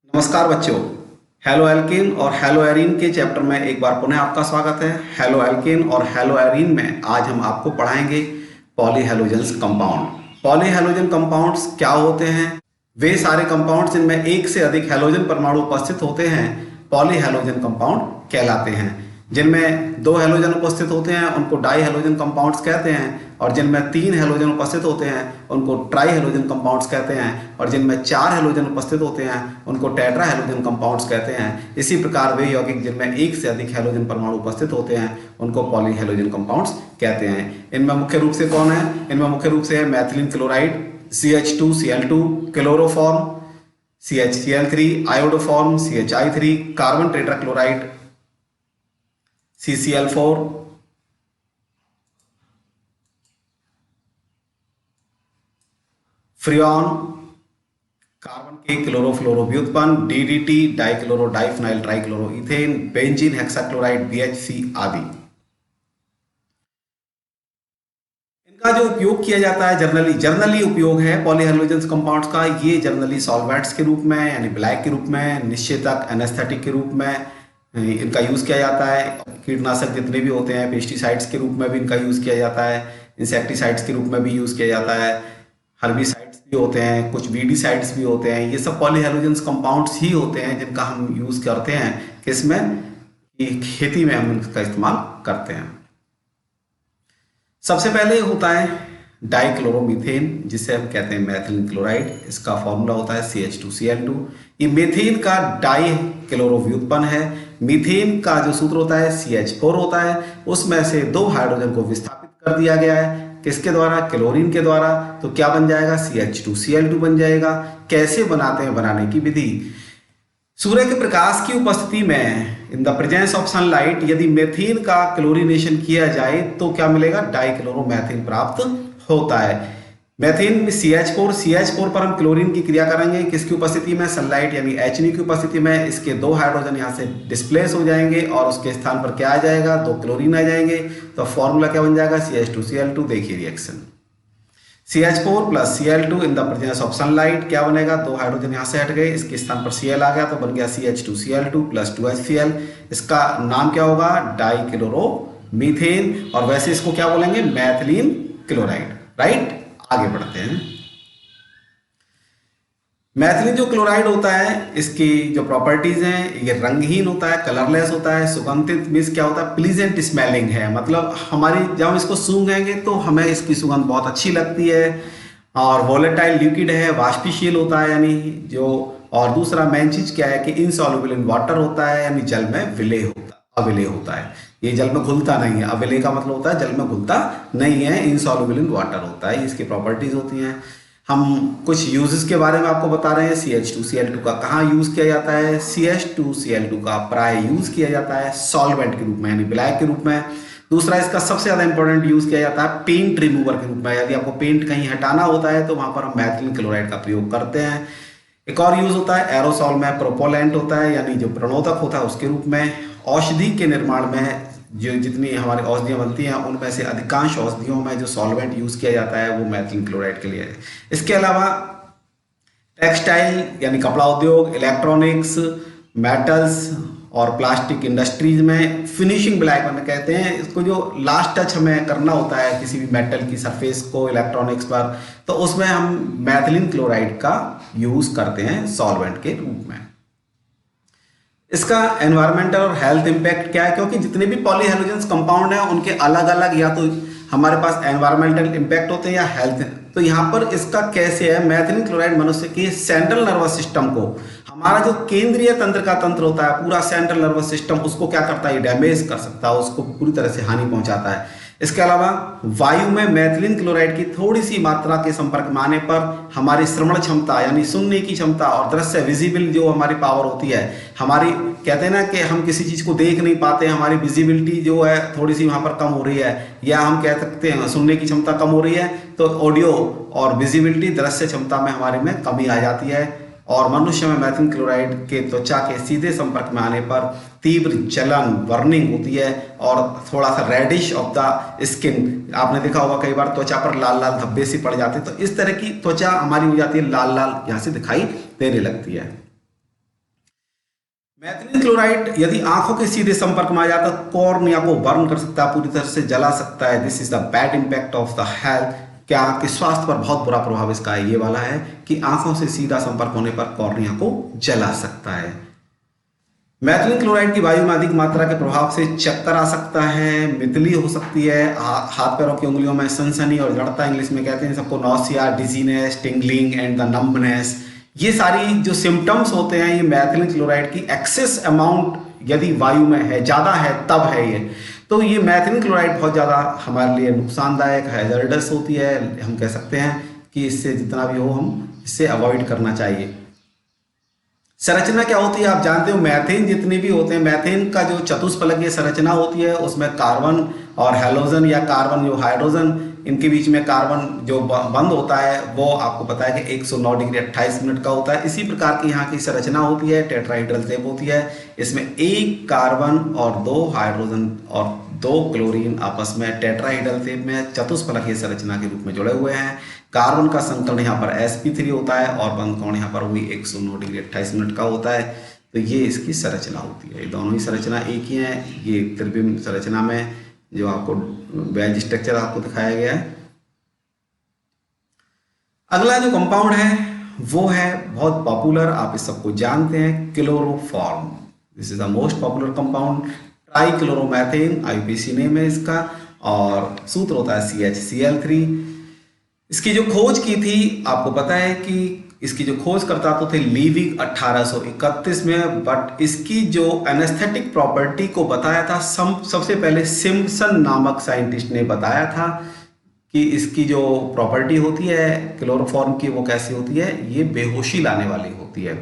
नमस्कार बच्चों। Halo alkane और हेलो एरीन के चैप्टर में एक बार पुनः आपका स्वागत है। हेलो एल्केन और हेलो एरीन में आज हम आपको पढ़ाएंगे पॉलीहेलोजेंस कंपाउंड। पॉलीहेलोजन कंपाउंड्स क्या होते हैं? वे सारे कंपाउंड्स जिनमें एक से अधिक हैलोजन परमाणु उपस्थित होते हैं पॉलीहेलोजन कंपाउंड कहलाते हैं। जिनमें दो हैलोजन उपस्थित होते हैं उनको डाई हैलोजन कंपाउंड्स कहते हैं, और जिनमें तीन हैलोजन उपस्थित होते हैं उनको ट्राई हैलोजन कंपाउंड्स कहते हैं, और जिनमें चार हैलोजन उपस्थित होते हैं उनको टेट्रा हैलोजन कंपाउंड्स कहते हैं। इसी प्रकार वे यौगिक जिनमें एक से अधिक हैलोजन परमाणु उपस्थित होते हैं उनको पॉलीहेलोजन कंपाउंड्स कहते हैं। इनमें मुख्य रूप से कौन है? इनमें मुख्य रूप से है मैथिलीन chloride, CH2Cl2, chloroform, CHCl3, iodoform, CHI3, carbon tetrachloride, CCl4, freon, carbon के क्लोरोफ्लोरो व्युत्पन्न, DDT, dichloro diphenyl trichloro ethane, benzene hexachloride, BHC आदि। इनका जो उपयोग किया जाता है जर्नली उपयोग है पॉलीहेलोजेंस कंपाउंड्स का। ये जर्नली सॉल्वेंट्स के रूप में यानी ब्लैक के रूप में, निश्चेतक एनेस्थेटिक के रूप में इनका यूज किया जाता है। कीटनाशक जितने भी होते हैं पेस्टिसाइड्स के रूप में भी इनका यूज किया जाता है, इंसेक्टिसाइड्स के रूप में भी यूज किया जाता है, हर्बिसाइड्स भी होते हैं, कुछ वीडिसाइड्स भी होते हैं। ये सब पॉलीहेलोजेंस कंपाउंड्स ही होते हैं जिनका हम यूज करते हैं किसमें, खेती में हम इसका इस्तेमाल करते हैं। सबसे पहले होता है डाइक्लोरोमीथेन, जिसे हम कहते हैं मैथिलीन क्लोराइड। इसका फॉर्मूला होता है CH2Cl2। ये मीथेन का डाई क्लोरो व्युत्पन्न है। मीथेन का जो सूत्र होता है CH4 होता है, उसमें से दो हाइड्रोजन को विस्थापित कर दिया गया है। किसके द्वारा? क्लोरीन के द्वारा। तो क्या बन जाएगा? CH2Cl2 बन जाएगा। कैसे बनाते हैं? बनाने की विधि, सूर्य के प्रकाश की उपस्थिति में in the presence of sunlight यदि मेथेन का क्लोरीनेशन किया जाए तो क्या मिलेगा? डाइक्लोरोमेथेन प्राप्त होता है। मेथेन में CH4 पर हम क्लोरीन की क्रिया करेंगे किसकी उपस्थिति में? सनलाइट यानी HNO की उपस्थिति में। इसके दो हाइड्रोजन यहाँ से डिस्प्लेस हो जाएंगे और उसके स्थान पर क्या आ जाएगा? दो क्लोरीन आ जाएंगे। तो फॉर्मूला क्या बन जाएगा? CH2Cl2। देखिए reaction, CH4 plus Cl2 in the presence of sunlight क्या बनेगा? दो हाइड्रोजन यहाँ से हट गए, इसके स्थान पर Cl आ गया तो बन गया CH2Cl2 प्लस 2HCl। इसका नाम क्या होगा? डाइक्लोरोमीथेन। और वैसे इसको क्या बोलेंगे? मैथिलीन क्लोराइड। राइट, आगे बढ़ते हैं। मैथिलीन जो क्लोराइड होता है इसकी जो प्रॉपर्टीज हैं, ये रंगहीन होता है, कलरलेस होता है, सुगंधित मीन्स क्या होता है? प्लीजेंट स्मेलिंग है। मतलब हमारी जब हम इसको सूंघेंगे तो हमें इसकी सुगंध बहुत अच्छी लगती है। और वोलेटाइल लिक्विड है, वाष्पशील होता है यानी जो। और दूसरा मेन चीज क्या है कि इनसॉल्युबल इन वाटर होता है, यानी जल में विलेय अविलेय होता है। ये जल में घुलता नहीं है। अविलेय का मतलब होता है जल में घुलता नहीं है, इनसॉल्युबल इन वाटर होता है। इसकी प्रॉपर्टीज होती हैं। हम कुछ यूजेस के बारे में आपको बता रहे हैं। CH2Cl2 का कहाँ यूज किया जाता है? CH2Cl2 का प्राय यूज किया जाता है सॉल्वेंट के रूप में यानी ब्लैक के रूप में। दूसरा इसका सबसे ज्यादा इंपॉर्टेंट यूज किया जाता है पेंट रिमूवर के रूप में। यदि आपको पेंट कहीं हटाना होता है तो वहां पर हम मैथिलीन क्लोराइड का प्रयोग करते हैं। एक और यूज होता है एरोसॉल में, प्रोपोलेंट होता है यानी जो प्रणोदक होता है उसके रूप में। औषधि के निर्माण में जो जितनी हमारी औषधियाँ बनती हैं उनमें से अधिकांश औषधियों में जो सॉल्वेंट यूज किया जाता है वो मैथिलीन क्लोराइड के लिए है। इसके अलावा टेक्सटाइल यानी कपड़ा उद्योग, इलेक्ट्रॉनिक्स, मेटल्स और प्लास्टिक इंडस्ट्रीज में फिनिशिंग ब्लैक में कहते हैं इसको। जो लास्ट टच हमें करना होता है किसी भी मेटल की सरफेस को इलेक्ट्रॉनिक्स पर, तो उसमें हम मैथिलीन क्लोराइड का यूज करते हैं सॉल्वेंट के रूप में। इसका एनवायरमेंटल और हेल्थ इंपैक्ट क्या है? क्योंकि जितने भी पॉलीहेलोजेंस कंपाउंड हैं उनके अलग अलग या तो हमारे पास एनवायरमेंटल इंपैक्ट होते हैं या हेल्थ। तो यहाँ पर इसका कैसे है? मैथिलीन क्लोराइड मनुष्य के सेंट्रल नर्वस सिस्टम को, हमारा जो केंद्रीय तंत्र का तंत्र होता है पूरा सेंट्रल नर्वस सिस्टम, उसको क्या करता है? डैमेज कर सकता है, उसको पूरी तरह से हानि पहुंचाता है। इसके अलावा वायु में मैथिलीन क्लोराइड की थोड़ी सी मात्रा के संपर्क में आने पर हमारी श्रवण क्षमता यानी सुनने की क्षमता और दृश्य विजिबल जो हमारी पावर होती है, हमारी कहते हैं ना कि हम किसी चीज को देख नहीं पाते, हमारी विजिबिलिटी जो है थोड़ी सी वहां पर कम हो रही है, या हम कह सकते हैं सुनने की क्षमता कम हो रही है, तो ऑडियो और विजिबिलिटी दृश्य क्षमता में हमारे में कमी आ जाती है। और मनुष्य में मैथिलीन क्लोराइड के त्वचा के सीधे संपर्क में आने पर तीव्र जलन, बर्निंग होती है और थोड़ा सा रेडिश ऑफ द स्किन। आपने देखा होगा कई बार त्वचा पर लाल लाल धब्बे से पड़ जाते हैं, तो इस तरह की त्वचा हमारी हो जाती है, लाल लाल यहाँ से दिखाई देने लगती है। मैथिलीन क्लोराइड यदि आंखों के सीधे संपर्क में आ जाता है कॉर्निया को बर्न कर सकता है, पूरी तरह से जला सकता है। This is the bad impact of the health. क्या आपके स्वास्थ्य पर बहुत बुरा प्रभाव इसका ये वाला है कि आंखों से सीधा संपर्क होने पर कॉर्निया को जला सकता है। मैथिलीन क्लोराइड की वायु में अधिक मात्रा के प्रभाव से चक्कर आ सकता है, मितली हो सकती है, हाथ पैरों की उंगलियों में सनसनी और जड़ता इंग्लिश में कहते हैं सबको, nausea, dizziness, tingling and the numbness, ये सारी जो सिम्टम्स होते हैं ये मैथिलीन क्लोराइड की एक्सेस अमाउंट यदि वायु में है, ज़्यादा है तब है ये। तो ये मैथिलीन क्लोराइड बहुत ज़्यादा हमारे लिए नुकसानदायक हैजर्डस होती है। हम कह सकते हैं कि इससे जितना भी हो हम इससे अवॉइड करना चाहिए। संरचना क्या होती है आप जानते हो, मैथेन जितने भी होते हैं, मैथेन का जो चतुष्फलकीय संरचना होती है उसमें कार्बन और हैलोजन या कार्बन जो हाइड्रोजन, इनके बीच में कार्बन जो बंद होता है वो आपको पता है कि 109 डिग्री 28 मिनट का होता है। इसी प्रकार की यहाँ की संरचना होती है, टेट्राहेड्रल शेप होती है। इसमें एक कार्बन और 2 हाइड्रोजन और 2 क्लोरीन आपस में टेट्राहेड्रल शेप में चतुष्फलकीय संरचना के रूप में जुड़े हुए हैं। कार्बन का संकलन यहाँ पर sp3 होता है और बंद कोण यहाँ पर वही 109 डिग्री 28 मिनट का होता है। तो ये इसकी संरचना होती है। ये दोनों ही संरचना एक ही है। ये त्रिविम संरचना में जो आपको बैज स्ट्रक्चर आपको दिखाया गया है। अगला जो कंपाउंड है वो है बहुत पॉपुलर, आप इस सबको जानते हैं, chloroform. This is the most popular compound, trichloromethane IUPAC name है इसका, और सूत्र होता है CHCl3। इसकी जो खोज की थी आपको पता है कि इसकी जो खोज करता तो थे लीविग 1831 में, बट इसकी जो एनेस्थेटिक प्रॉपर्टी को बताया था सबसे पहले सिम्पसन नामक साइंटिस्ट ने बताया था कि इसकी जो प्रॉपर्टी होती है क्लोरोफॉर्म की वो कैसी होती है, ये बेहोशी लाने वाली होती है।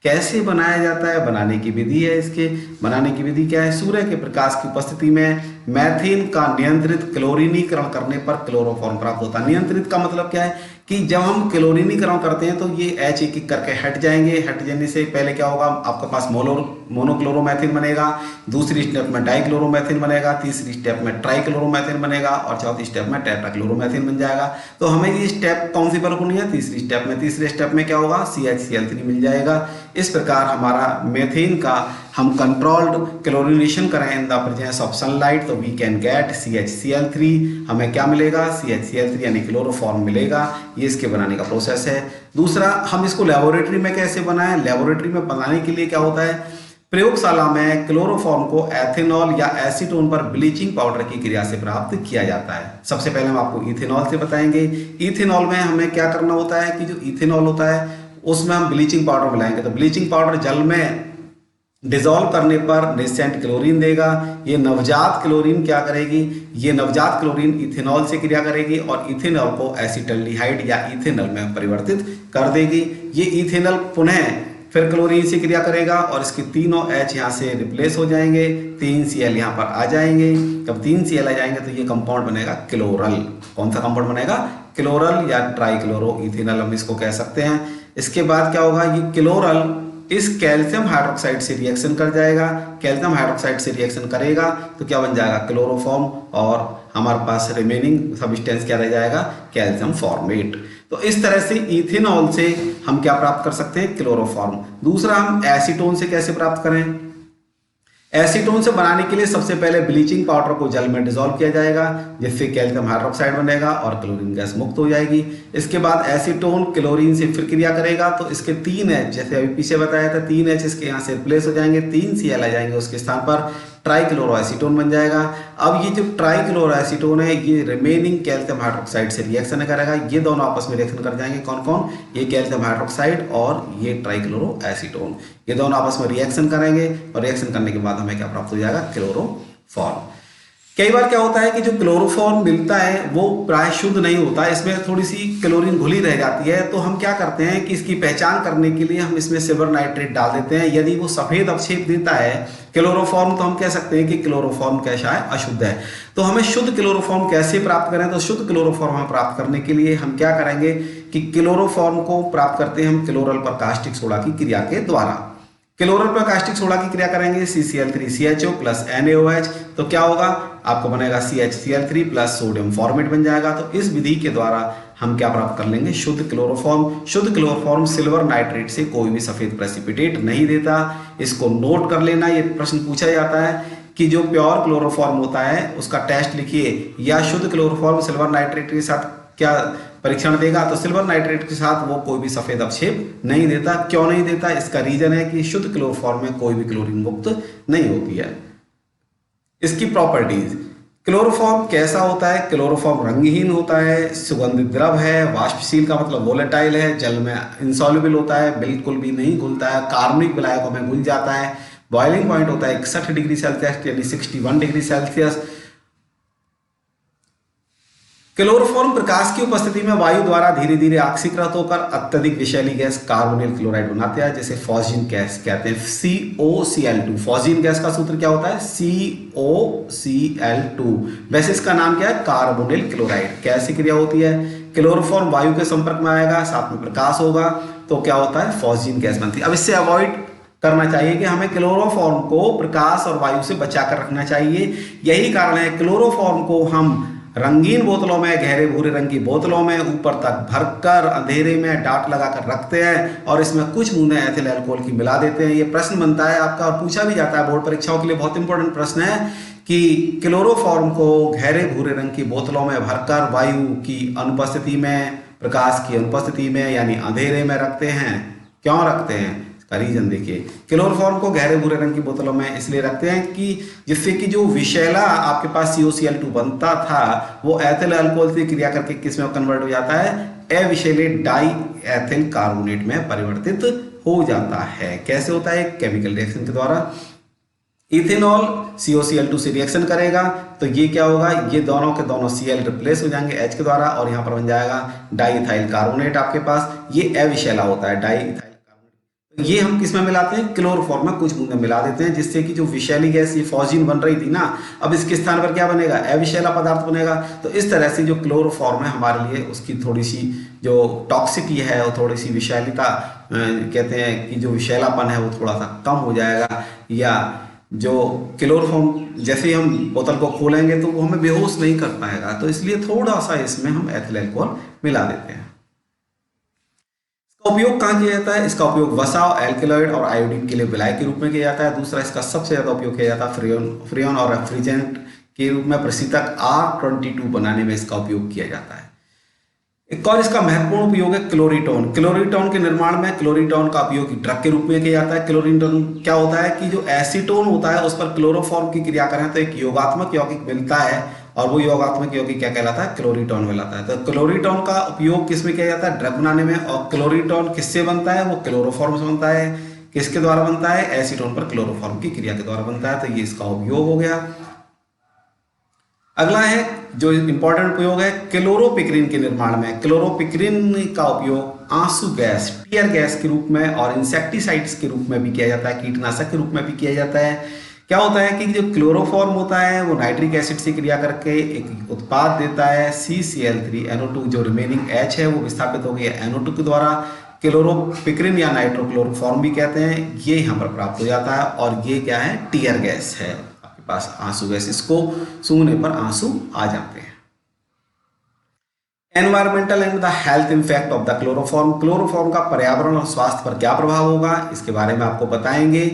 कैसे बनाया जाता है, बनाने की विधि है, इसके बनाने की विधि क्या है, सूर्य के प्रकाश की उपस्थिति में मैथेन का नियंत्रित क्लोरीनीकरण करने पर क्लोरोफॉर्म प्राप्त होता है। नियंत्रित का मतलब क्या है कि जब हम क्लोरीनीकरण करते हैं तो ये H एक एक करके हट जाएंगे। हट जाने से पहले क्या होगा, आपके पास मोनोक्लोरोमेथेन बनेगा, दूसरी स्टेप में डाइक्लोरोमेथेन बनेगा, तीसरी स्टेप में ट्राइक्लोरोमेथेन बनेगा और चौथी स्टेप में टेट्राक्लोरोमेथेन बन जाएगा। तो हमें ये स्टेप कौन सी फॉलो करनी है, तीसरी स्टेप में। तीसरे स्टेप में क्या होगा, CHCl3 मिल जाएगा। इस प्रकार हमारा मेथेन का हम कंट्रोल्ड क्लोरीनेशन करें in the presence of sunlight तो वी कैन गेट CHCl3। हमें क्या मिलेगा, CHCl3 यानी क्लोरोफॉर्म मिलेगा। ये इसके बनाने का प्रोसेस है। दूसरा, हम इसको लेबोरेटरी में कैसे बनाएं। लेबोरेटरी में बनाने के लिए क्या होता है, प्रयोगशाला में क्लोरोफॉर्म को एथेनॉल या एसीटोन पर ब्लीचिंग पाउडर की क्रिया से प्राप्त किया जाता है। सबसे पहले हम आपको इथेनॉल से बताएंगे। इथेनॉल में हमें क्या करना होता है कि जो इथेनॉल होता है उसमें हम ब्लीचिंग पाउडर मिलाएंगे। तो ब्लीचिंग पाउडर जल में डिजोल्व करने पर नेसेंट क्लोरीन देगा। ये नवजात क्लोरीन क्या करेगी, ये नवजात क्लोरीन इथेनॉल से क्रिया करेगी और इथेनॉल को एसिटल्डिहाइड या इथेनॉल में परिवर्तित कर देगी। ये इथेनॉल पुनः फिर क्लोरीन से क्रिया करेगा और इसके तीनों H यहाँ से रिप्लेस हो जाएंगे, 3 Cl यहाँ पर आ जाएंगे। जब 3 Cl आ जाएंगे तो ये कंपाउंड बनेगा क्लोरल। कौन सा कंपाउंड बनेगा, क्लोरल या ट्राइक्लोरो इथेनॉल हम इसको कह सकते हैं। इसके बाद क्या होगा, ये क्लोरल इस कैल्शियम हाइड्रोक्साइड से रिएक्शन कर जाएगा। कैल्शियम हाइड्रोक्साइड से रिएक्शन करेगा तो क्या बन जाएगा, क्लोरोफॉर्म, और हमारे पास रिमेनिंग सब्सटेंस क्या रह जाएगा, कैल्शियम फॉर्मेट। तो इस तरह से इथेनॉल से हम क्या प्राप्त कर सकते हैं, क्लोरोफॉर्म। दूसरा, हम एसीटोन से कैसे प्राप्त करें। एसीटोन से बनाने के लिए सबसे पहले ब्लीचिंग पाउडर को जल में डिसॉल्व किया जाएगा जिससे कैल्शियम हाइड्रोक्साइड बनेगा और क्लोरीन गैस मुक्त हो जाएगी। इसके बाद एसीटोन क्लोरीन से फिर क्रिया करेगा तो इसके 3 H, जैसे अभी पीछे बताया था, 3 H इसके यहाँ से रिप्लेस हो जाएंगे, 3 Cl आ जाएंगे उसके स्थान पर, ट्राइक्लोरोएसीटोन बन जाएगा। अब ये जो ट्राइक्लोरोएसीटोन है ये रिमेनिंग कैल्शियम हाइड्रोक्साइड से रिएक्शन करेगा। ये दोनों आपस में रिएक्शन कर जाएंगे, कौन कौन, ये कैल्शियम हाइड्रोक्साइड और ये ट्राइक्लोरोएसीटोन, ये दोनों आपस में रिएक्शन करेंगे और रिएक्शन करने के बाद हमें क्या प्राप्त हो जाएगा, क्लोरोफॉर्म। कई बार क्या होता है कि जो क्लोरोफॉर्म मिलता है वो प्राय शुद्ध नहीं होता, इसमें थोड़ी सी क्लोरीन घुली रह जाती है। तो हम क्या करते हैं कि इसकी पहचान करने के लिए हम इसमें सिल्वर नाइट्रेट डाल देते हैं। यदि वो सफेद अवक्षेप देता है क्लोरोफॉर्म तो हम कह सकते हैं कि क्लोरोफॉर्म कैसा है, अशुद्ध है। तो हमें शुद्ध क्लोरोफॉर्म कैसे प्राप्त करें, तो शुद्ध क्लोरोफॉर्म हम प्राप्त करने के लिए हम क्या करेंगे कि क्लोरोफॉर्म को प्राप्त करते हैं हम क्लोरल पर कास्टिक सोडा की क्रिया के द्वारा। क्लोरल पर कास्टिक सोडा की क्रिया करेंगे, CCl3CHO प्लस NaOH, तो क्या होगा, आपको बनेगा CHCl3 प्लस सोडियम फॉर्मेट बन जाएगा। तो इस विधि के द्वारा हम क्या प्राप्त कर लेंगे, शुद्ध क्लोरोफॉर्म। शुद्ध क्लोरोफॉर्म सिल्वर नाइट्रेट से कोई भी सफेद प्रेसिपिटेट नहीं देता। इसको नोट कर लेना, ये प्रश्न पूछा जाता है कि जो प्योर क्लोरोफॉर्म होता है उसका टेस्ट लिखिए, या शुद्ध क्लोरोफॉर्म सिल्वर नाइट्रेट के साथ क्या परीक्षण देगा, तो सिल्वर नाइट्रेट के साथ वो कोई भी सफेद अवक्षेप नहीं देता। क्यों नहीं देता, इसका रीजन है कि शुद्ध क्लोरोफॉर्म में कोई भी क्लोरीन मुक्त नहीं होती है। इसकी प्रॉपर्टीज, क्लोरोफॉर्म कैसा होता है, क्लोरोफॉर्म रंगहीन होता है, सुगंधित द्रव है, वाष्पशील का मतलब वोलेटाइल है, जल में इनसॉल्युबल होता है, बिल्कुल भी नहीं घुलता है, कार्बनिक विलायकों में घुल जाता है, बॉइलिंग पॉइंट होता है 61 डिग्री सेल्सियस यानी 61 डिग्री सेल्सियस। क्लोरोफॉर्म प्रकाश की उपस्थिति में वायु द्वारा धीरे धीरे ऑक्सीकृत होकर अत्यधिक विषैली गैस कार्बोनिल क्लोराइड बनाते हैं, जिसे फॉस्जीन गैस कहते हैं, COCl2। फॉस्जीन गैस का सूत्र क्या होता है, COCl2। वैसे इसका नाम क्या है, कार्बोनिल क्लोराइड। कैसी क्रिया होती है, क्लोरोफॉर्म वायु के संपर्क में आएगा, साथ में प्रकाश होगा, तो क्या होता है, फॉस्जीन गैस बनती है। अब इससे अवॉइड करना चाहिए कि हमें क्लोरोफॉर्म को प्रकाश और वायु से बचाकर रखना चाहिए। यही कारण है क्लोरोफॉर्म को हम रंगीन बोतलों में, गहरे भूरे रंग की बोतलों में ऊपर तक भरकर अंधेरे में डाट लगाकर रखते हैं और इसमें कुछ बूंदें एथिल अल्कोहल की मिला देते हैं। ये प्रश्न बनता है आपका और पूछा भी जाता है बोर्ड परीक्षाओं के लिए, बहुत इंपॉर्टेंट प्रश्न है कि क्लोरोफॉर्म को गहरे भूरे रंग की बोतलों में भरकर वायु की अनुपस्थिति में, प्रकाश की अनुपस्थिति में यानी अंधेरे में रखते हैं। क्यों रखते हैं, का रीजन देखिए। क्लोरोफॉर्म को गहरे भूरे रंग की बोतलों में इसलिए रखते हैं कि जिससे कि जो विषैला आपके पास COCl2 बनता था वो एथिल अल्कोहल से क्रिया करके किस में कन्वर्ट हो जाता है, अविषैले डाई एथिल कार्बोनेट में परिवर्तित हो जाता है। कैसे होता है, केमिकल रिएक्शन के द्वारा। इथेनॉल COCl2 से रिएक्शन करेगा तो ये क्या होगा, ये दोनों के दोनों Cl रिप्लेस हो जाएंगे H के द्वारा और यहाँ पर बन जाएगा डाईइथाइल कार्बोनेट आपके पास। ये अविषैला होता है डाईइथाइल। ये हम किस में मिलाते हैं, क्लोरोफॉर्म में कुछ बूंदें मिला देते हैं, जिससे कि जो विषैली गैस ये फॉस्जीन बन रही थी ना, अब इसके स्थान पर क्या बनेगा, अविषैला पदार्थ बनेगा। तो इस तरह से जो क्लोरोफॉर्म है हमारे लिए उसकी थोड़ी सी जो टॉक्सिटी है और थोड़ी सी विषैलिता कहते हैं कि जो विषैलापन है वो थोड़ा सा कम हो जाएगा। या जो क्लोरोफॉर्म जैसे ही हम बोतल को खोलेंगे तो वो हमें बेहोश नहीं कर पाएगा, तो इसलिए थोड़ा सा इसमें हम एथिल अल्कोहल मिला देते हैं। उपयोग कहाँ किया जाता है, इसका उपयोग वसा, एल्केलॉइड और आयोडीन के लिए विलायक के रूप में किया जाता है। दूसरा इसका सबसे ज्यादा उपयोग किया जाता है फ्रेयन और रेफ्रिजरेंट के रूप में, प्रशीतक R22 बनाने में इसका उपयोग किया जाता है। एक और इसका महत्वपूर्ण उपयोग है क्लोरीटोन। क्लोरीटोन के निर्माण में क्लोरीटोन का उपयोग ड्रग के रूप में किया जाता है। क्लोरीटोन क्या होता है कि जो एसीटोन होता है उस पर क्लोरोफॉर्म की क्रिया करें तो एक योगात्मक यौगिक मिलता है और वो योगात्मक यौगिक क्या कहलाता है, क्लोरीटोन कहलाता है। तो क्लोरीटोन का उपयोग किस में किया जाता है, ड्रग बनाने में। और क्लोरीटोन किससे बनता है, वो क्लोरोफॉर्म से बनता है। किसके द्वारा बनता है, एसीटोन पर क्लोरोफॉर्म की क्रिया के द्वारा बनता है। तो ये इसका उपयोग हो गया। अगला है जो इंपॉर्टेंट उपयोग है क्लोरोपिक्रिन के निर्माण में। क्लोरोपिक्रिन का उपयोग आंसू गैस, टीयर गैस के रूप में और इंसेक्टिसाइड्स के रूप में भी किया जाता है, कीटनाशक के रूप में भी किया जाता है। क्या होता है कि जो क्लोरोफॉर्म होता है वो नाइट्रिक एसिड से क्रिया करके एक उत्पाद देता है CCl3NO2, जो रिमेनिंग H है वो विस्थापित हो गई NO2 के द्वारा। क्लोरोपिक्रिन या नाइट्रोक्लोरोफॉर्म भी कहते हैं, ये यहाँ पर प्राप्त हो जाता है और ये क्या है, टीयर गैस है आपके पास, आंसू गैस। इसको सूंघने पर आंसू आ जाते हैं। Environmental and the health impact of the chloroform. Chloroform का पर्यावरण और स्वास्थ्य पर क्या प्रभाव होगा इसके बारे में आपको बताएंगे।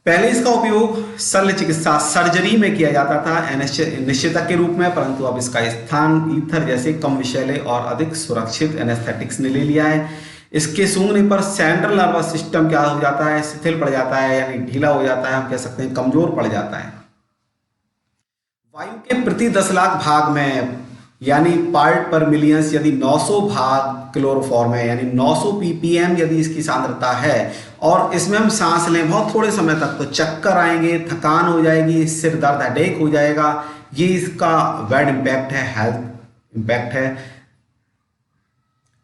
पहले इसका उपयोग शल्य चिकित्सा सर्जरी में किया जाता था निश्चेतक के रूप में, परंतु अब इसका स्थान ईथर जैसे कम विषैले और अधिक सुरक्षित एनेस्थेटिक्स ने ले लिया है। इसके सूंघने पर सेंट्रल नर्वस सिस्टम क्या हो जाता है, शिथिल पड़ जाता है, यानी ढीला हो जाता है, हम कह सकते हैं कमजोर पड़ जाता है। वायु के प्रति 10 लाख भाग में यानी पार्ट पर मिलियंस यदि 900 भाग क्लोरोफॉर्म है, यानी 900 ppm यदि इसकी सांद्रता है और इसमें हम सांस लें बहुत थोड़े समय तक तो चक्कर आएंगे, थकान हो जाएगी, सिर दर्द, हेडेक हो जाएगा। ये इसका बैड इम्पैक्ट है, हेल्थ इम्पैक्ट है।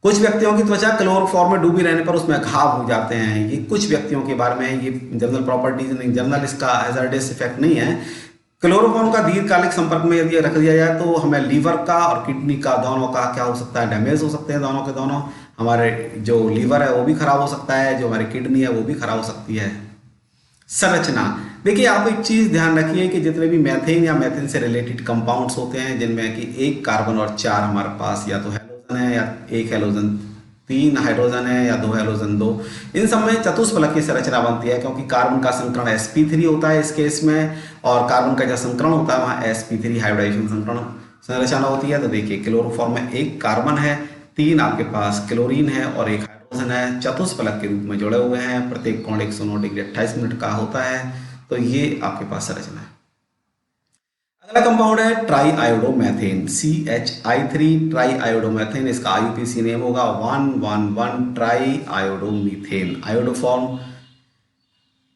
कुछ व्यक्तियों की त्वचा क्लोरोफॉर्म में डूबी रहने पर उसमें घाव हो जाते हैं। ये कुछ व्यक्तियों के बारे में है, ये जनरल प्रॉपर्टीज नहीं, जनरल इसका हैजर्डस इफेक्ट नहीं है। क्लोरोफॉर्म का दीर्घकालिक संपर्क में यदि रख दिया जाए तो हमें लीवर का और किडनी का दोनों का क्या हो सकता है, डैमेज हो सकते हैं। दोनों के दोनों, हमारे जो लीवर है वो भी खराब हो सकता है, जो हमारी किडनी है वो भी खराब हो सकती है। संरचना देखिए, आप एक चीज ध्यान रखिए कि जितने भी मैथेन या मैथेन से रिलेटेड कंपाउंड्स होते हैं जिनमें कि एक कार्बन और 4 हमारे पास या तो हेलोजन है या एक हैलोजन, 3 हाइड्रोजन है या 2 हैलोजन 2, इन सब में चतुष्फलक की संरचना बनती है, क्योंकि कार्बन का संकरण sp3 होता है इस केस में, और कार्बन का जो संकरण होता है वहाँ sp3 हाइब्रिडाइजेशन संकरण संरचना होती है। तो देखिए क्लोरोफॉर्म में एक कार्बन है, 3 आपके पास क्लोरीन है और एक हाइड्रोजन है, चतुष्फलक के रूप में जुड़े हुए हैं, प्रत्येक कोण 109 डिग्री 28 मिनट का होता है। तो ये आपके पास संरचना है। अगला कंपाउंड है ट्राई आयोडोमेथेन, CH3 ट्राई आयोडोमेथेन, इसका IUPAC नेम होगा 111 ट्राई आयोडोमीथेन। आयोडोफॉर्म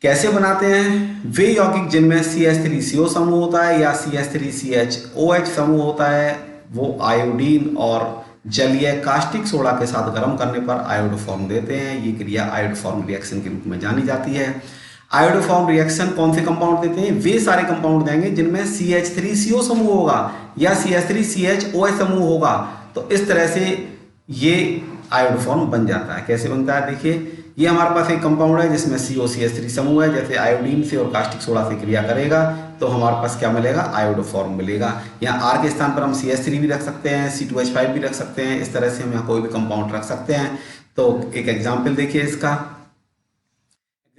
कैसे बनाते हैं? वे यौगिक जिनमें CH3CO समूह होता है या CH3CHOH समूह होता है, वो आयोडीन और जलीय कास्टिक सोडा के साथ गर्म करने पर आयोडोफॉर्म देते हैं। ये क्रिया आयोडोफॉर्म रिएक्शन के रूप में जानी जाती है। आयोडोफॉर्म रिएक्शन कौन से कंपाउंड देते हैं? वे सारे कंपाउंड देंगे जिनमें CH3CO समूह होगा या CH3CHOH समूह होगा। तो इस तरह से ये आयोडोफॉर्म बन जाता है। कैसे बनता है? देखिए, ये हमारे पास एक कंपाउंड है जिसमें COCH3 समूह है, जैसे आयोडीन से और कास्टिक सोडा से क्रिया करेगा तो हमारे पास क्या मिलेगा? आयोडोफॉर्म मिलेगा। यहाँ R के स्थान पर हम CH3 भी रख सकते हैं, C2H5 भी रख सकते हैं, इस तरह से हम यहाँ कोई भी कंपाउंड रख सकते हैं। तो एक एग्जाम्पल देखिए, इसका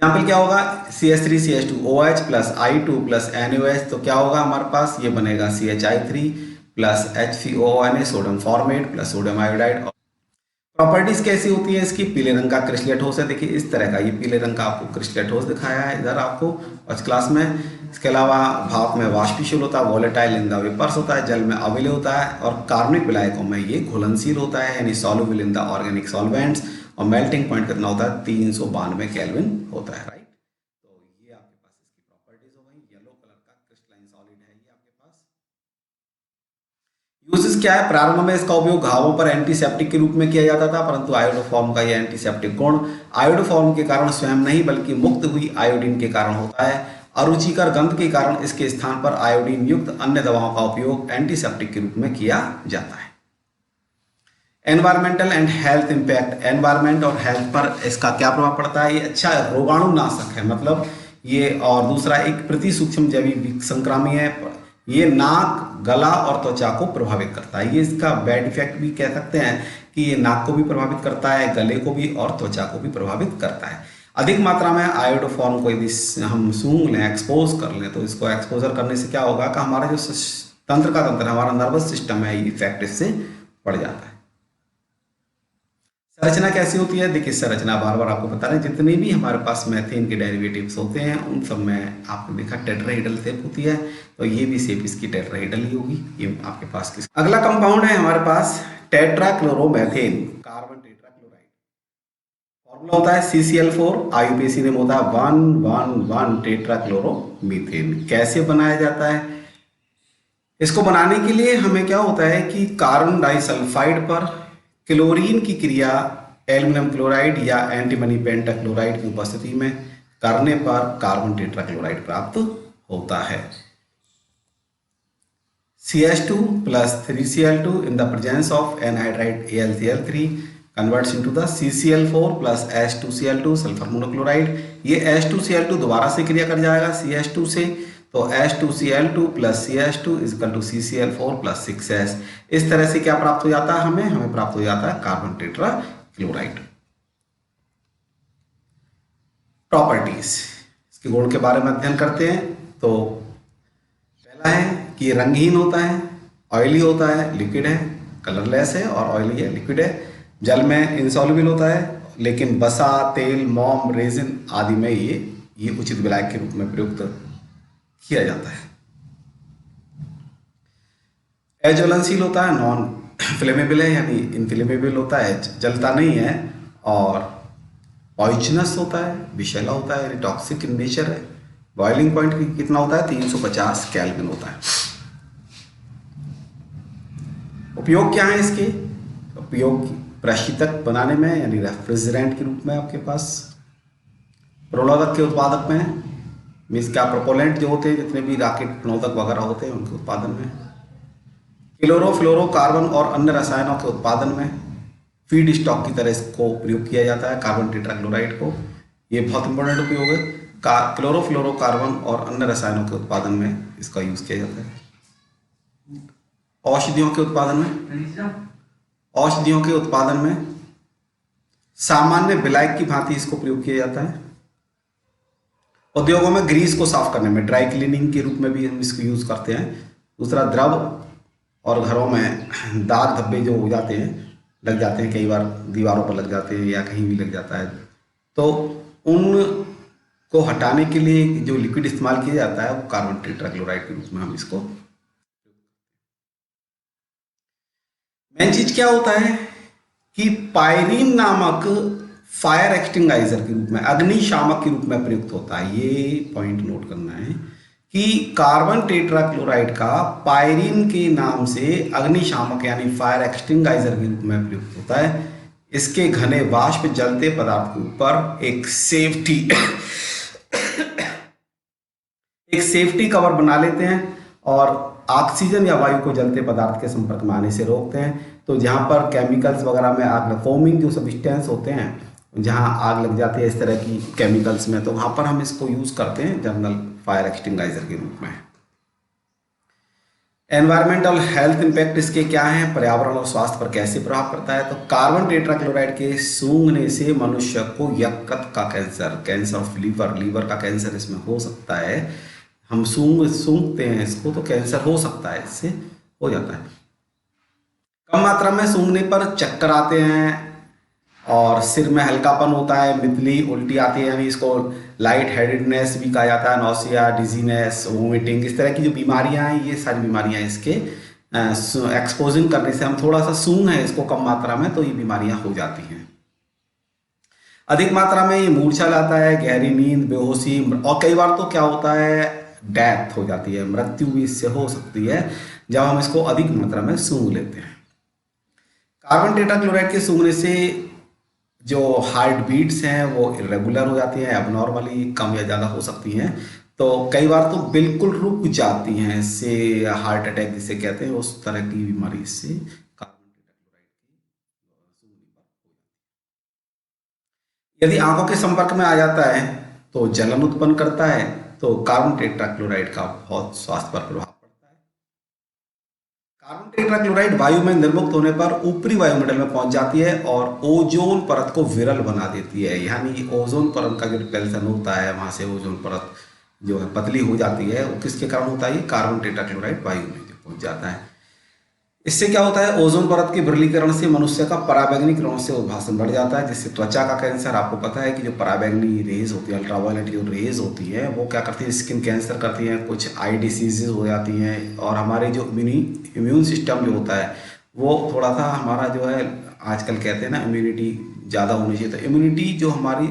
एग्जाम्पल क्या होगा? CH3CH2OH plus I2 plus NaOH, तो क्या होगा हमारे पास? ये बनेगा CHI3 plus HCOONA, sodium format plus sodium iodide. Properties कैसी होती है इसकी? पीले रंग का क्रिस्टलेट ठोस है, देखिए इस तरह का, ये पीले रंग का आपको क्रिस्टलेट ठोस दिखाया है इधर आपको फर्स्ट क्लास में। इसके अलावा भाप में वाष्पशील होता है, वॉलेटाइल इन द वेपर्स होता है, जल में अविलेय होता है, और कार्बनिक विलायकों में ये घुलनशील होता है, यानी soluble in the organic solvents, और मेल्टिंग पॉइंट कितना होता है? 392 केल्विन होता है, राइट। तो ये आपके पास इसकी प्रॉपर्टीज हो गई। येलो कलर का क्रिस्टलाइन सॉलिड है ये आपके पास। यूजेस क्या है? प्रारंभ में इसका उपयोग घावों पर एंटीसेप्टिक के रूप में किया जाता था, परंतु आयोडोफॉर्म का यह एंटीसेप्टिक गुण आयोडोफॉर्म के कारण स्वयं नहीं बल्कि मुक्त हुई आयोडीन के कारण होता है। अरुचिकर गंध के कारण इसके स्थान पर आयोडीन युक्त अन्य दवाओं का उपयोग एंटीसेप्टिक के रूप में किया जाता है। Environmental and health impact, environment और हेल्थ पर इसका क्या प्रभाव पड़ता है? ये अच्छा रोगाणुनाशक है, मतलब ये, और दूसरा एक प्रति सूक्ष्म जैविक संक्रामी है, ये नाक, गला और त्वचा को प्रभावित करता है। ये इसका बैड इफेक्ट भी कह सकते हैं कि ये नाक को भी प्रभावित करता है, गले को भी और त्वचा को भी प्रभावित करता है। अधिक मात्रा में आयोडोफॉर्म को यदि हम सूंघ लें, एक्सपोज कर लें, तो इसको एक्सपोजर करने से क्या होगा कि हमारा जो तंत्र का तंत्र, हमारा नर्वस सिस्टम है, ये इफेक्ट इससे पड़ जाता है। संरचना कैसी होती है? देखिए संरचना बार बार आपको बता रहे हैं, जितने भी हमारे पास मेथेन के डेरिवेटिव्स होते हैं उन सब में आपने देखा टेट्राहेड्रल शेप होती है, तो ये भी शेप इसकी टेट्राहेड्रल ही होगी। ये आपके पास किस अगला कंपाउंड है हमारे पास टेट्राक्लोरोमेथेन, कार्बन टेट्राक्लोराइड। फॉर्मूला होता है CCl4, IUPAC नेम होता है 111 टेट्राक्लोरोमीथेन। कैसे बनाया जाता है? इसको बनाने के लिए हमें क्या होता है कि कार्बन डाइसल्फाइड पर क्लोरीन की क्रिया एल्युमिनियम क्लोराइड या एंटीमनी पेंटाक्लोराइड की उपस्थिति में करने पर कार्बन टेट्राक्लोराइड प्राप्त होता है। CH2 plus 3Cl2 in the presence of anhydride AlCl3 converts into the CCl4 plus H2Cl2 sulphur monochloride. ये H2Cl2 दोबारा से क्रिया कर जाएगा CH2 से, तो H2Cl2 plus CH2 is equal to CCl4 plus 6H। इस तरह से क्या प्राप्त हो जाता है? हमें प्राप्त हो जाता है कार्बन टेट्राक्लोराइड। प्रॉपर्टीज, इसके गुण के बारे में अध्ययन करते हैं। तो पहला है कि ये रंगहीन होता है, ऑयली होता है, लिक्विड है, कलरलेस है और ऑयली है, लिक्विड है, जल में इनसॉल्युबल होता है, लेकिन वसा, तेल, मोम, रेजिन आदि में ये उचित विलायक के रूप में प्रयुक्त किया जाता है। अज्वलनशील होता है, नॉन फ्लेमेबल है, यानी इनफ्लेमेबल होता है, जलता नहीं है, और पॉइजनस होता है, विषैला होता है, यानी टॉक्सिक इन नेचर है। बॉइलिंग पॉइंट कितना होता है? 350 केल्विन होता है। उपयोग क्या है इसके? उपयोग प्रशीतक बनाने में, यानी रेफ्रिजरेंट के रूप में आपके पास, प्रोलोदक के उत्पादक में, मीन्स क्या प्रोपोलेंट जो होते हैं, जितने भी रॉकेट प्रणोदक वगैरह होते हैं उनके उत्पादन में, क्लोरोफ्लोरोकार्बन और अन्य रसायनों के उत्पादन में, फीड स्टॉक की तरह इसको प्रयोग किया जाता है कार्बन टेट्राक्लोराइड को। ये बहुत इंपॉर्टेंट उपयोग है। क्लोरोफ्लोरोकार्बन और अन्य रसायनों के उत्पादन में इसका यूज किया जाता है। औषधियों के उत्पादन में, औषधियों के उत्पादन में सामान्य विलायक की भांति इसको प्रयोग किया जाता है। उद्योगों में ग्रीस को साफ करने में, ड्राई क्लीनिंग के रूप में भी हम इसको यूज करते हैं। दूसरा, द्रव और घरों में दाग धब्बे जो हो जाते हैं, लग जाते हैं, कई बार दीवारों पर लग जाते हैं या कहीं भी लग जाता है, तो उन को हटाने के लिए जो लिक्विड इस्तेमाल किया जाता है वो कार्बन टेट्राक्लोराइड के रूप में हम इसको। मेन चीज क्या होता है कि पायरीन नामक फायर एक्सटिंगाइजर के रूप में, अग्निशामक के रूप में प्रयुक्त होता है। ये पॉइंट नोट करना है कि कार्बन टेट्राक्लोराइड का पायरीन के नाम से अग्निशामक यानी फायर एक्सटिंगाइजर के रूप में प्रयुक्त होता है। इसके घने वाष्प जलते पदार्थ के ऊपर एक सेफ्टी कवर बना लेते हैं और ऑक्सीजन या वायु को जलते पदार्थ के संपर्क में आने से रोकते हैं। तो जहां पर केमिकल्स वगैरह में आग, फोमिंग जो सब्सटेंस होते हैं, जहां आग लग जाती है इस तरह की केमिकल्स में, तो वहां पर हम इसको यूज करते हैं जनरल फायर एक्सटिंगाइजर के रूप में। एनवायरमेंटल हेल्थ इंपैक्ट इसके क्या है, पर्यावरण और स्वास्थ्य पर कैसे प्रभाव पड़ता है? तो कार्बन टेट्राक्लोराइड के सूंघने से मनुष्य को यकृत का कैंसर, कैंसर ऑफ लीवर का कैंसर इसमें हो सकता है। हम सूंघते हैं इसको तो कैंसर हो सकता है, इससे हो जाता है। कम मात्रा में सूंघने पर चक्कर आते हैं और सिर में हल्कापन होता है, मितली, उल्टी आती है, यानी इसको लाइट हेडेडनेस भी कहा जाता है, नौसिया, डिजीनेस, वोमिटिंग, इस तरह की जो बीमारियां हैं, ये सारी बीमारियां इसके एक्सपोजिंग करने से, हम थोड़ा सा सूंघ है इसको कम मात्रा में तो ये बीमारियां हो जाती हैं। अधिक मात्रा में ये मूर्छा लाता है, गहरी नींद, बेहोशी, और कई बार तो क्या होता है, डेथ हो जाती है, मृत्यु भी इससे हो सकती है जब हम इसको अधिक मात्रा में सूंघ लेते हैं। कार्बन टेट्राक्लोराइड के सूंघने से जो हार्ट बीट्स हैं वो इरेगुलर हो जाती हैं, एबनॉर्मली कम या ज़्यादा हो सकती हैं, तो कई बार तो बिल्कुल रुक जाती हैं। इससे हार्ट अटैक जिसे कहते हैं, उस तरह की बीमारी इससे कार्बन टेट्राक्लोराइड की सूंघने पर हो जाती है। यदि आंखों के संपर्क में आ जाता है तो जलन उत्पन्न करता है, तो कार्बन टेट्राक्लोराइड का बहुत स्वास्थ्य पर प्रभाव पड़ता है। कार्बन टेट्राक्लोराइड वायु में निर्मुक्त होने पर ऊपरी वायुमंडल में पहुंच जाती है और ओजोन परत को विरल बना देती है, यानी ओजोन परत का जो रिपेल्सन होता है वहां से ओजोन परत जो है पतली हो जाती है। वो किसके कारण होता है? कार्बन टेट्राक्लोराइड वायु में जो पहुंच जाता है। इससे क्या होता है, ओजोन परत के विरलीकरण से मनुष्य का पराबैंगनी किरणों से उद्भाषण बढ़ जाता है, जिससे त्वचा का कैंसर, आपको पता है कि जो पराबैंगनी रेज होती है, अल्ट्रावायलेट जो रेज होती है, वो क्या करती है, स्किन कैंसर करती हैं, कुछ आई डिसीजेज हो जाती हैं, और हमारे जो इम्यून सिस्टम जो होता है वो थोड़ा सा हमारा जो है, आजकल कहते हैं ना इम्यूनिटी ज़्यादा होनी चाहिए, तो इम्यूनिटी जो हमारी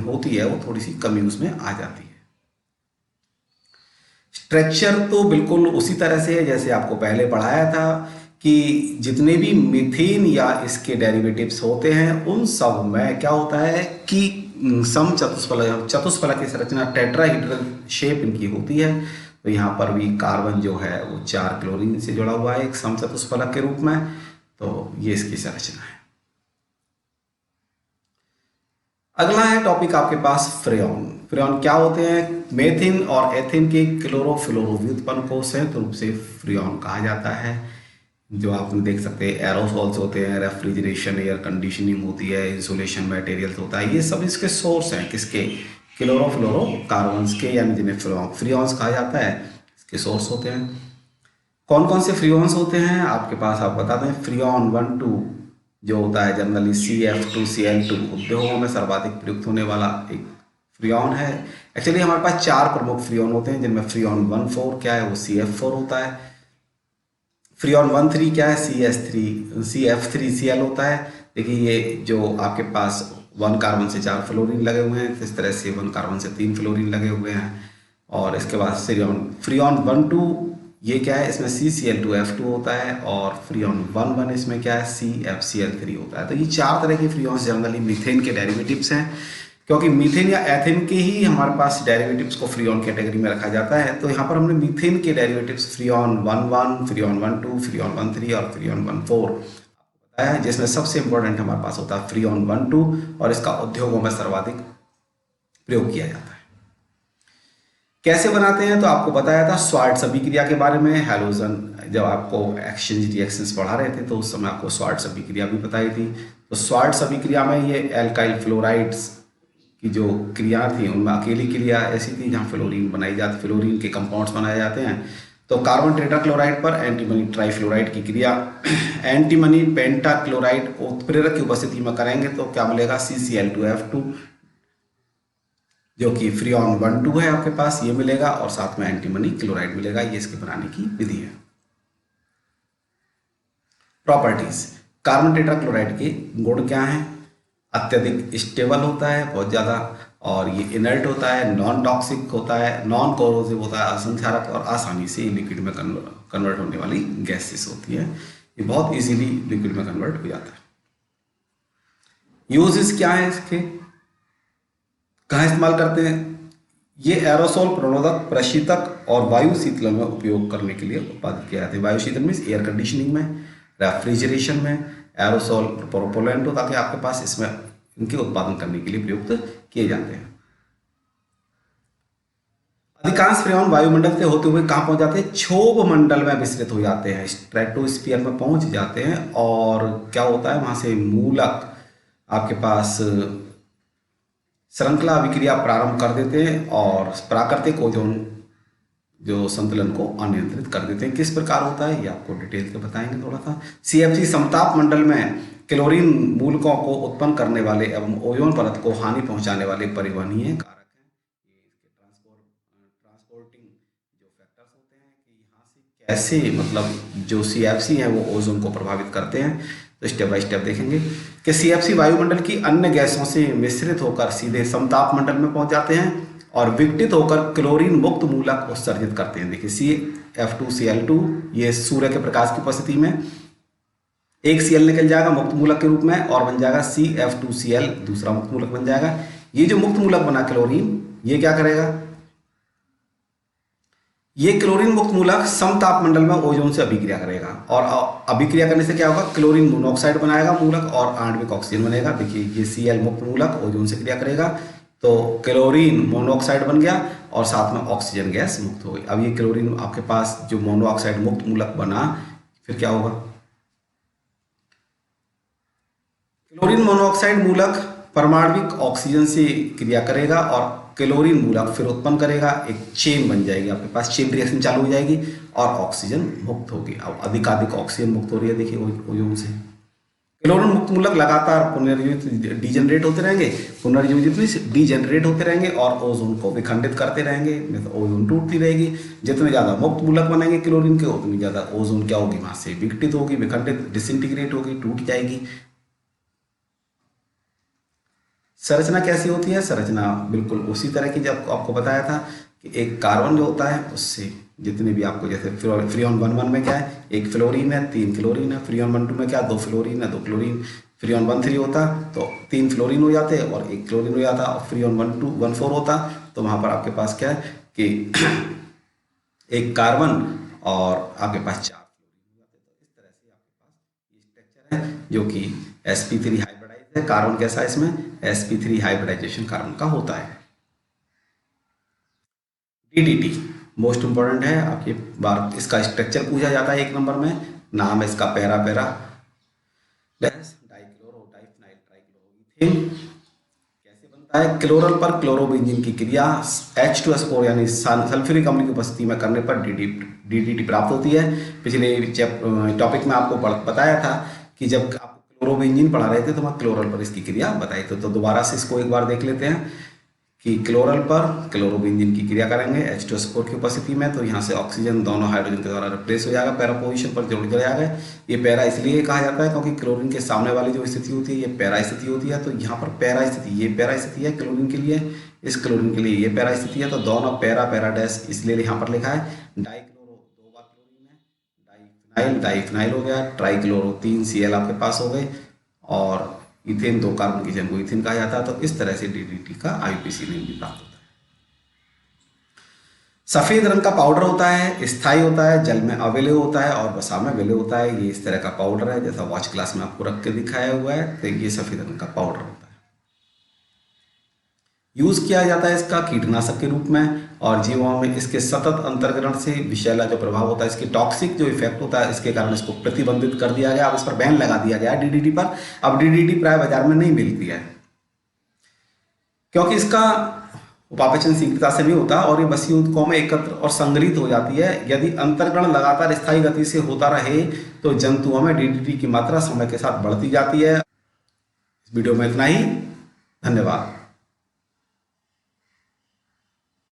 होती है वो थोड़ी सी कमी उसमें आ जाती है। स्ट्रक्चर तो बिल्कुल उसी तरह से है जैसे आपको पहले पढ़ाया था कि जितने भी मीथेन या इसके डेरिवेटिव्स होते हैं उन सब में क्या होता है कि सम चतुष्फलक की संरचना, टेट्राहीड्रल शेप इनकी होती है। तो यहाँ पर भी कार्बन जो है वो 4 क्लोरीन से जुड़ा हुआ है एक सम चतुष्फलक के रूप में, तो ये इसकी संरचना है। अगला है टॉपिक आपके पास फ्रेऑन। फ्रेऑन क्या होते हैं? मेथिन और एथिन के क्लोरोफ्लोरो व्युत्पन्न को संयुक्त रूप से फ्रेऑन कहा जाता है। जो आप देख सकते हैं एरोसोल्स होते हैं, रेफ्रिजरेशन, एयर कंडीशनिंग होती है, इंसुलेशन मटेरियल्स होता है, ये सब इसके सोर्स हैं। किसके? क्लोरोफ्लोरो कार्बन्स के, यानी जिन्हें फ्रेऑन्स कहा जाता है, इसके सोर्स होते हैं। कौन कौन से फ्रेऑन्स होते हैं आपके पास, आप बता दें। फ्रेऑन 1,2 जो होता है जनरली CF2Cl2, उद्योगों में सर्वाधिक प्रयुक्त होने वाला एक फ्रेऑन है। एक्चुअली हमारे पास 4 प्रमुख फ्रेऑन होते हैं, जिनमें फ्रेऑन 1,4 क्या है, वो CF4 होता है। फ्रेऑन 1,3 क्या है, CF3Cl होता है। देखिए ये जो आपके पास 1 कार्बन से 4 फ्लोरीन लगे हुए हैं, इस तरह से 1 कार्बन से 3 फ्लोरीन लगे हुए हैं। और इसके बाद फ्रेऑन 1,2 ये क्या है, इसमें CCl2F2 होता है, और फ्रेऑन 1,1 इसमें क्या है, CFCl3 होता है। तो ये 4 तरह के फ्रेऑन्स जनरली मीथेन के डेरिवेटिव्स हैं। क्योंकि मीथेन या एथिन के ही हमारे पास डेरिवेटिव्स को फ्रेऑन कैटेगरी में रखा जाता है, तो यहाँ पर हमने मीथेन के डेरिवेटिव्स फ्रेऑन 1,1, फ्रेऑन 1,2, फ्रेऑन 1,3 और फ्रेऑन 1,4 बताया है, जिसमें सबसे इंपॉर्टेंट हमारे पास होता है फ्रेऑन 1,2, और इसका उद्योगों में सर्वाधिक प्रयोग किया जाता है। कैसे बनाते हैं तो आपको बताया था स्वार्ट्स अभिक्रिया के बारे में, हैलोजन जब आपको एक्सचेंज रिएक्शंस पढ़ा रहे थे तो उस समय आपको स्वार्ट्स अभिक्रिया भी बताई थी। तो स्वार्ट्स अभिक्रिया में ये एल्काइल फ्लोराइड्स की जो क्रिया थी उनमें अकेली क्रिया ऐसी थी जहाँ फ्लोरीन बनाई जाती, फ्लोरीन के कंपाउंड्स बनाए जाते हैं। तो कार्बन टेट्राक्लोराइड पर एंटीमनी ट्राइफ्लोराइड की क्रिया एंटीमनी पेंटाक्लोराइड उत्प्रेरक की उपस्थिति में करेंगे तो क्या मिलेगा, CCl2F2 जो कि फ्रीऑन 1,2 है आपके पास, ये मिलेगा और साथ में एंटीमनी क्लोराइड मिलेगा। ये इसके बनाने की विधि है। प्रॉपर्टीज, कार्बन टेट्राक्लोराइड के गुण क्या हैं? अत्यधिक स्टेबल होता है बहुत ज़्यादा, और ये इनर्ट होता है, नॉन टॉक्सिक होता है, नॉन कोरोसिव होता है, असंक्षारक और आसानी से लिक्विड में कन्वर्ट होने वाली गैसेस होती है। ये बहुत इजीली लिक्विड में कन्वर्ट हो जाता है। यूजेस क्या है इसके, कहाँ इस्तेमाल करते हैं? ये एरोसोल प्रणोदक, प्रशीतक और वायु शीतलन में उपयोग करने के लिए उत्पादित किया जाता है। वायु शीतलन मीन्स एयर कंडीशनिंग में, रेफ्रिजरेशन में, एरोसोल प्रोपोलेंट होता है आपके पास, इसमें इनके उत्पादन करने के लिए प्रयुक्त किए जाते हैं। अधिकांश फ्रेऑन वायुमंडल से होते हुए कहाँ पहुंच जाते हैं? क्षोभ मंडल में विस्तृत हो जाते हैं, स्ट्रेटोस्फीयर में पहुंच जाते हैं। और क्या होता है वहां से मूलक आपके पास श्रृंखला अभिक्रिया प्रारंभ कर देते हैं और प्राकृतिक ओजोन जो संतुलन को अनियंत्रित कर देते हैं। किस प्रकार होता है ये आपको डिटेल से बताएंगे थोड़ा सा। CFC समताप मंडल में क्लोरीन मूलकों को उत्पन्न करने वाले एवं ओजोन परत को हानि पहुंचाने वाले परिवहनीय कारक हैं। ये इसके ट्रांसपोर्टिंग जो फैक्टर्स होते हैं कि यहाँ से कैसे मतलब जो CFC है वो ओजोन को प्रभावित करते हैं। तो स्टेप बाय स्टेप देखेंगे कि CFC वायुमंडल की अन्य गैसों से मिश्रित होकर सीधे समताप मंडल में पहुंच जाते हैं और विघटित होकर क्लोरीन मुक्त मूलक उत्सर्जित करते हैं। देखिए CF2Cl2 ये सूर्य के प्रकाश की उपस्थिति में एक Cl निकल जाएगा मुक्त मूलक के रूप में और बन जाएगा CF2Cl, दूसरा मुक्त मूलक बन जाएगा। ये जो मुक्त मूलक बना क्लोरीन, ये क्या करेगा, ये क्लोरीन मुक्त मूलक समताप मंडल में ओजोन से अभिक्रिया करेगा और अभिक्रिया करने से क्या होगा, क्लोरीन मोनोऑक्साइड बनाएगा मूलक और आणविक ऑक्सीजन बनेगा। देखिए ये Cl मुक्त मूलक ओजोन से क्रिया करेगा तो क्लोरीन मोनोऑक्साइड बन गया और साथ में ऑक्सीजन गैस मुक्त हो गई। अब ये क्लोरीन आपके पास जो मोनोऑक्साइड मुक्त मूलक बना, फिर क्या होगा, क्लोरीन मोनोऑक्साइड मूलक परमाणविक ऑक्सीजन से क्रिया करेगा और क्लोरीन मूलक फिर उत्पन्न करेगा, एक चेन बन जाएगी आपके पास, चेन रिएक्शन चालू हो जाएगी और ऑक्सीजन मुक्त होगी। अब अधिकाधिक ऑक्सीजन मुक्त हो रही है देखिए ओजोन से। क्लोरीन मुक्त मूलक लगातार पुनर्जीवित डीजनरेट होते रहेंगे, पुनर्जीवित डीजनरेट होते रहेंगे और ओजोन को विखंडित करते रहेंगे, तो ओजोन टूटती रहेगी। जितने ज़्यादा मुक्त मूलक बनेंगे क्लोरीन के उतनी ज़्यादा ओजोन क्या होगी, वहाँ से विघटित होगी, विखंडित डिसइंटीग्रेट होगी, टूट जाएगी। संरचना कैसी होती है? संरचना बिल्कुल उसी तरह की जब आपको बताया था कि एक कार्बन जो होता है उससे जितने भी आपको, जैसे फ्रीऑन 1,1 में क्या है, एक फ्लोरीन है, 3 क्लोरीन है। फ्रीऑन 1,2 में क्या, 2 फ्लोरीन है, 2 क्लोरीन। फ्रीऑन 1,3 होता तो 3 फ्लोरीन हो जाते और 1 क्लोरीन हो जाता। और फ्रीऑन 1,2 1,4 होता तो वहाँ पर आपके पास क्या है कि एक कार्बन और आपके पास 4 फ्लोरीन हो जाते। तो इस तरह से आपके पास ये स्ट्रक्चर है जो कि sp3 हाइब्रिडाइज है। कार्बन कैसा है इसमें, sp3 हाइब्रिडाइजेशन कार्बन का होता है। DDT मोस्ट इंपॉर्टेंट है आपकी बार, इसका स्ट्रक्चर पूछा जाता है 1 नंबर में। नाम है इसका पैरा डाइक्लोरो डाइफिनाइल ट्राइक्लोरोइथेन। कैसे बनता है? क्लोरल पर क्लोरोबेंजीन की क्रिया H2SO4 यानी सल्फ्यूरिक अम्ल की उपस्थिति में करने पर DDT प्राप्त होती है। पिछले टॉपिक में आपको बताया था कि जब आपको क्लोरोबेंजीन पढ़ा रहे थे तो मैं क्लोरल पर इसकी क्रिया बताई थी। तो दोबारा से इसको एक बार देख लेते हैं कि क्लोरल पर क्लोरोबेंजीन की क्रिया करेंगे H2SO4 की उपस्थिति में, तो यहाँ से ऑक्सीजन दोनों हाइड्रोजन के द्वारा रिप्लेस हो जाएगा, पैरा पोजीशन पर जुड़ जाएगा। ये पैरा इसलिए कहा जाता है क्योंकि क्लोरीन के सामने वाली जो स्थिति होती है ये पैरा स्थिति होती है। तो यहाँ पर पैरा स्थिति, ये पैरा स्थिति है क्लोरीन के लिए, इस क्लोरीन के लिए ये पैरा स्थिति है। तो दोनों पैरा पैरा डैश इसलिए यहाँ पर लिखा है। डाइक्लोरो 2 बार क्लोरीन है, डाइफिनाइल हो गया, ट्राइक्लोरो 3 Cl आपके पास हो गए और इथेन 2 कार्बन की जिनको इथेन कहा जाता है। तो इस तरह से DDT का IUPAC नेम भी प्राप्त होता है। सफेद रंग का पाउडर होता है, स्थायी होता है, जल में अविलेय होता है और वसा में विलेय होता है। ये इस तरह का पाउडर है, जैसा वॉच क्लास में आपको रख के दिखाया हुआ है। तो ये सफेद रंग का पाउडर होता है। यूज़ किया जाता है इसका कीटनाशक के रूप में, और जीवों में इसके सतत अंतर्ग्रहण से विषैला जो प्रभाव होता है, इसकी टॉक्सिक जो इफेक्ट होता है, इसके कारण इसको प्रतिबंधित कर दिया गया। अब इस पर बैन लगा दिया गया है डीडीटी पर। अब डीडीटी प्राय बाजार में नहीं मिलती है, क्योंकि इसका उपापचयन शीघ्रता से नहीं होता और ये बसी ऊतकों में एकत्र और संग्रहित हो जाती है। यदि अंतर्ग्रहण लगातार स्थायी गति से होता रहे तो जंतुओं में डीडीटी की मात्रा समय के साथ बढ़ती जाती है। इस वीडियो में इतना ही। धन्यवाद।